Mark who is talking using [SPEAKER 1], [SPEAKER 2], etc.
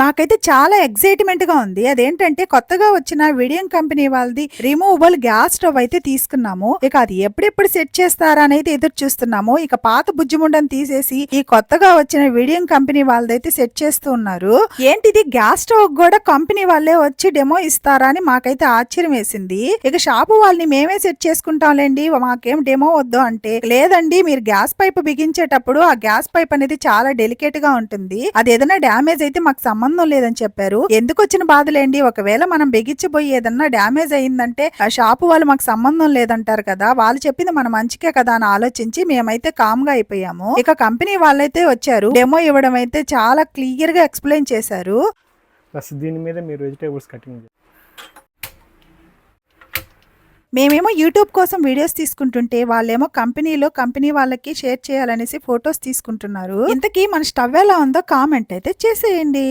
[SPEAKER 1] నాకైతే చాలా ఎక్సైట్మెంట్ గా ఉంది. అదేంటంటే కొత్తగా వచ్చిన విడియం కంపెనీ వాళ్ళది రిమూవబుల్ గ్యాస్ స్టవ్ అయితే తీసుకున్నాము. ఇక అది ఎప్పుడెప్పుడు సెట్ చేస్తారా అనేది ఎదురు చూస్తున్నాము. ఇక పాత బుజ్జిముండని తీసేసి ఈ కొత్తగా వచ్చిన విడియం కంపెనీ వాళ్ళదైతే సెట్ చేస్తూ ఉన్నారు. ఏంటిది గ్యాస్ స్టవ్ కూడా కంపెనీ వాళ్ళే వచ్చి డెమో ఇస్తారా అని మాకైతే ఆశ్చర్యం వేసింది. ఇక షాపు వాళ్ళని మేమే సెట్ చేసుకుంటాంలేండి, మాకేం డెమో వద్దు అంటే, లేదండి మీరు గ్యాస్ పైప్ బిగించేటప్పుడు ఆ గ్యాస్ పైప్ అనేది చాలా డెలికేట్ గా ఉంటుంది, అది ఏదైనా డ్యామేజ్ అయితే మాకు సంబంధం లేదని చెప్పారు. ఎందుకు వచ్చిన బాధలేండి, ఒకవేళ మనం బిగించిపోయి ఏదన్నా డ్యామేజ్ అయిందంటే ఆ షాపు వాళ్ళు మాకు సంబంధం లేదంటారు కదా, వాళ్ళు చెప్పింది మన మంచికే కదా అని ఆలోచించి మేమైతే కామ్ గా అయిపోయాము. ఇక కంపెనీ వాళ్ళైతే వచ్చారు, డెమో ఇవ్వడం అయితే చాలా క్లియర్ గా ఎక్స్ప్లెయిన్ చేశారు.
[SPEAKER 2] ప్లస్ దీని మీద మీరు వెజిటేబుల్స్ కటింగ్
[SPEAKER 1] మేమేమో యూట్యూబ్ కోసం వీడియోస్ తీసుకుంటుంటే వాళ్ళేమో కంపెనీ వాళ్ళకి షేర్ చేయాలనేసి ఫొటోస్ తీసుకుంటున్నారు. ఇంతకీ మన స్టవ్ ఎలా ఉందో కామెంట్ అయితే చేసేయండి.